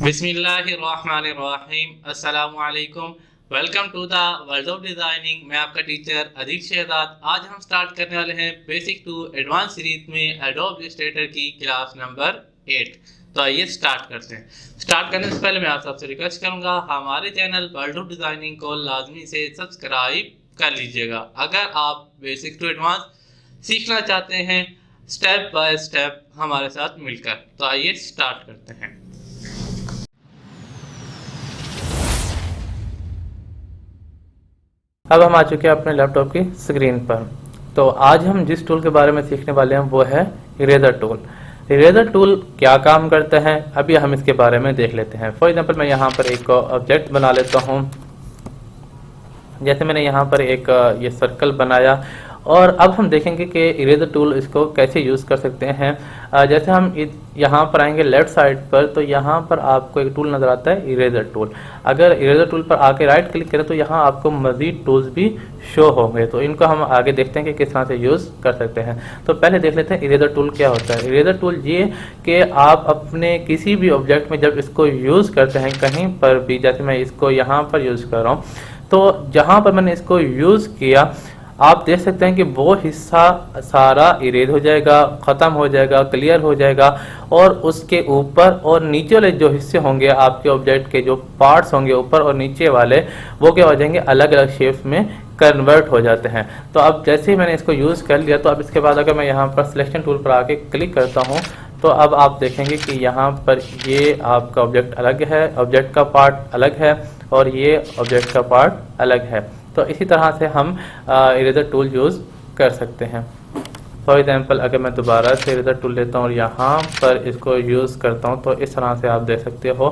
बिस्मिल्लाहिर्रहमानिर्रहीम अस्सलामुअलैकुम। Welcome to the world of designing. मैं आपका टीचर अदील शहजाद। आज हम स्टार्ट करने वाले हैं बेसिक टू एडवांस सीरीज में एडोब इलस्ट्रेटर की क्लास नंबर 8। तो आइए स्टार्ट करते हैं। स्टार्ट करने से पहले मैं आप सबसे रिक्वेस्ट करूंगा हमारे चैनल वर्ल्ड ऑफ डिज़ाइनिंग को लाजमी से सब्सक्राइब कर लीजिएगा अगर आप बेसिक टू एडवांस सीखना चाहते हैं स्टेप बाय स्टेप हमारे साथ मिलकर। तो आइए स्टार्ट करते हैं। अब हम आ चुके हैं अपने लैपटॉप की स्क्रीन पर। तो आज हम जिस टूल के बारे में सीखने वाले हैं वो है इरेजर टूल। इरेजर टूल क्या काम करता है अभी हम इसके बारे में देख लेते हैं। फॉर एग्जांपल मैं यहाँ पर एक ऑब्जेक्ट बना लेता हूँ। जैसे मैंने यहाँ पर एक ये सर्कल बनाया और अब हम देखेंगे कि इरेजर टूल इसको कैसे यूज़ कर सकते हैं। जैसे हम यहाँ पर आएंगे लेफ्ट साइड पर तो यहाँ पर आपको एक टूल नज़र आता है इरेजर टूल। अगर इरेजर टूल पर आके राइट क्लिक करें तो यहाँ आपको मज़ीद टूल्स भी शो होंगे। तो इनको हम आगे देखते हैं कि किस तरह से यूज़ कर सकते हैं। तो पहले देख लेते हैं इरेजर टूल क्या होता है। इरेजर टूल ये कि आप अपने किसी भी ऑब्जेक्ट में जब इसको यूज़ करते हैं कहीं पर भी, जैसे मैं इसको यहाँ पर यूज़ कर रहा हूँ तो जहाँ पर मैंने इसको यूज़ किया आप देख सकते हैं कि वो हिस्सा सारा इरेज हो जाएगा, ख़त्म हो जाएगा, क्लियर हो जाएगा और उसके ऊपर और नीचे वाले जो हिस्से होंगे आपके ऑब्जेक्ट के जो पार्ट्स होंगे ऊपर और नीचे वाले वो क्या हो जाएंगे अलग अलग शेप्स में कन्वर्ट हो जाते हैं। तो अब जैसे ही मैंने इसको यूज़ कर लिया तो अब इसके बाद अगर मैं यहाँ पर सिलेक्शन टूल पर आके क्लिक करता हूँ तो अब आप देखेंगे कि यहाँ पर ये आपका ऑब्जेक्ट अलग है, ऑब्जेक्ट का पार्ट अलग है और ये ऑब्जेक्ट का पार्ट अलग है। तो इसी तरह से हम इरेजर टूल यूज़ कर सकते हैं। फॉर एग्जांपल अगर मैं दोबारा से इरेजर टूल लेता हूँ और यहाँ पर इसको यूज़ करता हूँ तो इस तरह से आप देख सकते हो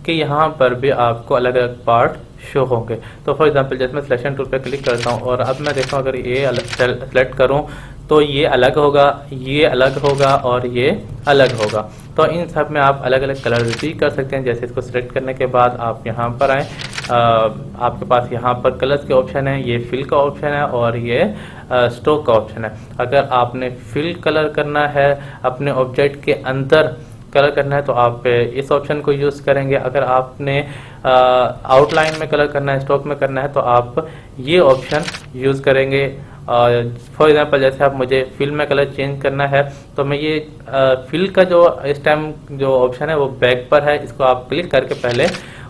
कि यहाँ पर भी आपको अलग अलग पार्ट शो होंगे। तो फॉर एग्जांपल जैसे मैं सिलेक्शन टूल पर क्लिक करता हूँ और अब मैं देखता हूँ अगर ये सेलेक्ट करूँ तो ये अलग होगा, ये अलग होगा और ये अलग होगा। तो इन सब में आप अलग अलग कलर भी कर सकते हैं। जैसे इसको सिलेक्ट करने के बाद आप यहाँ पर आएँ, आपके पास यहाँ पर कलर्स के ऑप्शन है, ये फिल का ऑप्शन है और ये स्ट्रोक का ऑप्शन है। अगर आपने फिल कलर करना है, अपने ऑब्जेक्ट के अंदर कलर करना है तो आप इस ऑप्शन को यूज़ करेंगे। अगर आपने आउटलाइन में कलर करना है, स्ट्रोक में करना है तो आप ये ऑप्शन यूज़ करेंगे। फॉर एग्जांपल जैसे आप मुझे फिल में कलर चेंज करना है तो मैं ये फिल का जो इस टाइम जो ऑप्शन है वो बैक पर है, इसको आप क्लिक करके पहले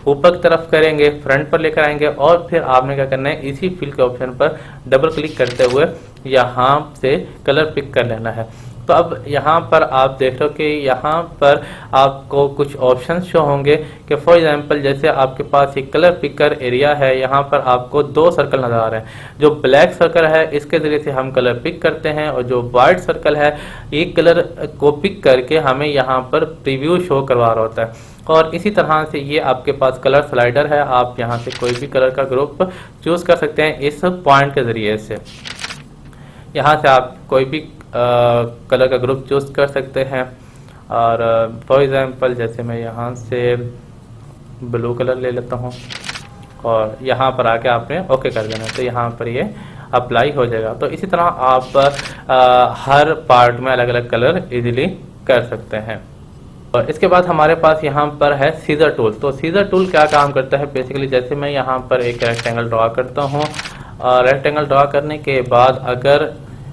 ऊपर की तरफ करेंगे, फ्रंट पर लेकर आएंगे और फिर आपने क्या करना है इसी फिल के ऑप्शन पर डबल क्लिक करते हुए यहाँ से कलर पिक कर लेना है। तो अब यहाँ पर आप देख रहे हो कि यहाँ पर आपको कुछ ऑप्शंस शो होंगे कि फॉर एग्जांपल जैसे आपके पास एक कलर पिकर एरिया है, यहाँ पर आपको दो सर्कल नज़र आ रहे हैं। जो ब्लैक सर्कल है इसके ज़रिए से हम कलर पिक करते हैं और जो वाइट सर्कल है एक कलर को पिक करके हमें यहाँ पर प्रीव्यू शो करवा रहा होता है। और इसी तरह से ये आपके पास कलर स्लाइडर है, आप यहाँ से कोई भी कलर का ग्रुप चूज़ कर सकते हैं इस पॉइंट के ज़रिए से। यहाँ से आप कोई भी कलर का ग्रुप चूज़ कर सकते हैं। और फॉर एग्जांपल जैसे मैं यहाँ से ब्लू कलर ले लेता हूँ और यहाँ पर आके आपने ओके कर देना तो यहाँ पर ये अप्लाई हो जाएगा। तो इसी तरह आप हर पार्ट में अलग अलग कलर इजीली कर सकते हैं। और इसके बाद हमारे पास यहाँ पर है सीजर टूल। तो सीजर टूल क्या काम करता है बेसिकली, जैसे मैं यहाँ पर एक रेक्टेंगल ड्रॉ करता हूँ और रेक्टेंगल ड्रॉ करने के बाद अगर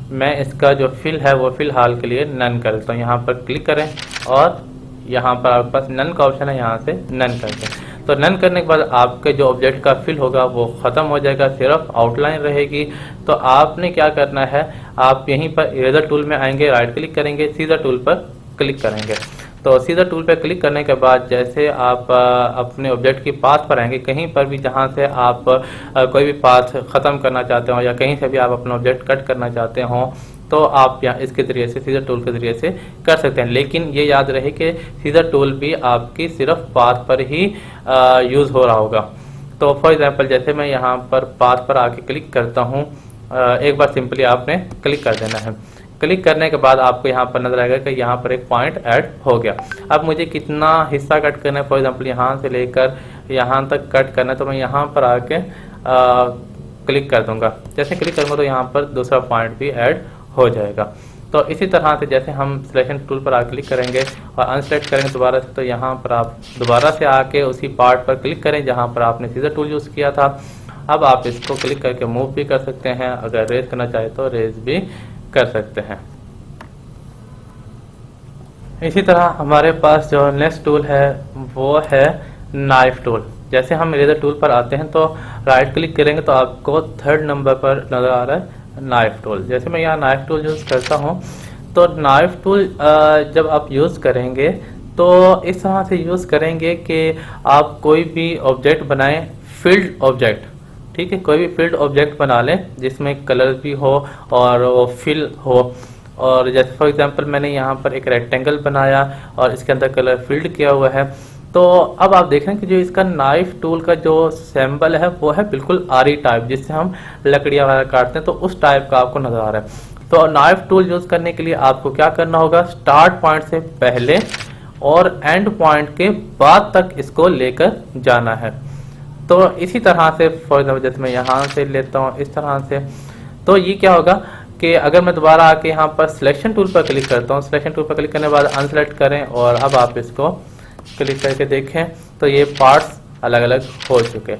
मैं इसका जो फिल है वो फ़िलहाल के लिए नन कर देता हूँ। यहाँ पर क्लिक करें और यहाँ पर आपके पास नन का ऑप्शन है, यहाँ से नन कर दें। तो नन करने के बाद आपके जो ऑब्जेक्ट का फिल होगा वो ख़त्म हो जाएगा, सिर्फ आउटलाइन रहेगी। तो आपने क्या करना है, आप यहीं पर इरेजर टूल में आएंगे, राइट क्लिक करेंगे, सीजर टूल पर क्लिक करेंगे। तो सीजर टूल पर क्लिक करने के बाद जैसे आप अपने ऑब्जेक्ट की पाथ पर आएंगे, कहीं पर भी जहाँ से आप कोई भी पाथ ख़त्म करना चाहते हो या कहीं से भी आप अपना ऑब्जेक्ट कट करना चाहते हो तो आप यहाँ इसके ज़रिए से सीजर टूल के ज़रिए से कर सकते हैं। लेकिन ये याद रहे कि सीजर टूल भी आपकी सिर्फ पाथ पर ही यूज़ हो रहा होगा। तो फॉर एग्जांपल जैसे मैं यहाँ पर पाथ पर आके क्लिक करता हूँ, एक बार सिंपली आपने क्लिक कर देना है। क्लिक करने के बाद आपको यहाँ पर नजर आएगा कि यहाँ पर एक पॉइंट ऐड हो गया। अब मुझे कितना हिस्सा कट करना है, फॉर एग्जांपल यहाँ से लेकर यहाँ तक कट करना है तो मैं यहाँ पर आके क्लिक कर दूंगा। जैसे क्लिक करूँगा तो यहाँ पर दूसरा पॉइंट भी ऐड हो जाएगा। तो इसी तरह से जैसे हम सिलेक्शन टूल पर आकर क्लिक करेंगे और अनसेलेक्ट करेंगे दोबारा से, तो यहाँ पर आप दोबारा से आके उसी पार्ट पर क्लिक करें जहाँ पर आपने सीजर टूल यूज़ किया था। अब आप इसको क्लिक करके मूव भी कर सकते हैं, अगर रेज करना चाहे तो रेज भी कर सकते हैं। इसी तरह हमारे पास जो नेक्स्ट टूल है वो है नाइफ टूल। जैसे हम इरेजर टूल पर आते हैं तो राइट क्लिक करेंगे तो आपको 3rd नंबर पर नज़र आ रहा है नाइफ टूल। जैसे मैं यहाँ नाइफ टूल यूज़ करता हूँ तो नाइफ टूल जब आप यूज़ करेंगे तो इस तरह से यूज़ करेंगे कि आप कोई भी ऑब्जेक्ट बनाएं, फील्ड ऑब्जेक्ट, ठीक है, कोई भी फील्ड ऑब्जेक्ट बना लें जिसमें कलर भी हो और वो फिल हो। और जैसे फॉर एग्जांपल मैंने यहाँ पर एक रेक्टेंगल बनाया और इसके अंदर कलर फील्ड किया हुआ है। तो अब आप देख रहे हैं कि जो इसका नाइफ टूल का जो सिंबल है वो है बिल्कुल आरी टाइप, जिससे हम लकड़ियाँ वगैरह काटते हैं, तो उस टाइप का आपको नजर आ रहा है। तो नाइफ टूल यूज करने के लिए आपको क्या करना होगा, स्टार्ट पॉइंट से पहले और एंड पॉइंट के बाद तक इसको लेकर जाना है। तो इसी तरह से फॉर एग्जाम्पल जैसे मैं यहाँ से लेता हूँ इस तरह से, तो ये क्या होगा कि अगर मैं दोबारा आके यहाँ पर सिलेक्शन टूल पर क्लिक करता हूँ, सिलेक्शन टूल पर क्लिक करने के बाद अनसेलेक्ट करें और अब आप इसको क्लिक करके देखें तो ये पार्ट्स अलग अलग हो चुके।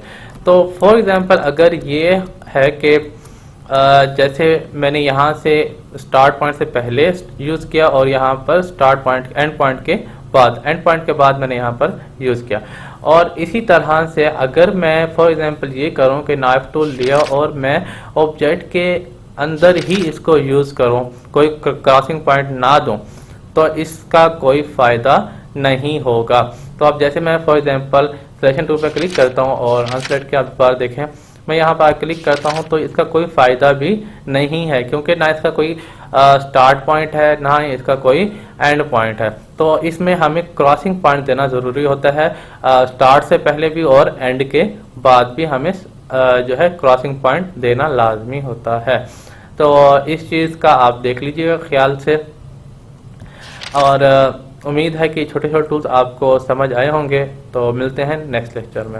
तो फॉर एग्जांपल अगर ये है कि जैसे मैंने यहाँ से स्टार्ट पॉइंट से पहले यूज़ किया और यहाँ पर स्टार्ट पॉइंट एंड पॉइंट के बाद, एंड पॉइंट के बाद मैंने यहाँ पर यूज़ किया। और इसी तरह से अगर मैं फॉर एग्जांपल ये करूँ कि नाइफ टूल लिया और मैं ऑब्जेक्ट के अंदर ही इसको यूज़ करूँ, कोई क्रॉसिंग पॉइंट ना दूँ, तो इसका कोई फ़ायदा नहीं होगा। तो अब जैसे मैं फॉर एग्जांपल सिलेक्शन टूल पर क्लिक करता हूँ और अनसेलेक्ट के आप बार देखें मैं यहाँ पर क्लिक करता हूँ तो इसका कोई फ़ायदा भी नहीं है, क्योंकि ना इसका कोई स्टार्ट पॉइंट है ना ही इसका कोई एंड पॉइंट है। तो इसमें हमें क्रॉसिंग पॉइंट देना ज़रूरी होता है, स्टार्ट से पहले भी और एंड के बाद भी हमें जो है क्रॉसिंग पॉइंट देना लाजमी होता है। तो इस चीज़ का आप देख लीजिएगा ख्याल से। और उम्मीद है कि छोटे छोटे टूल्स आपको समझ आए होंगे। तो मिलते हैं नेक्स्ट लेक्चर में।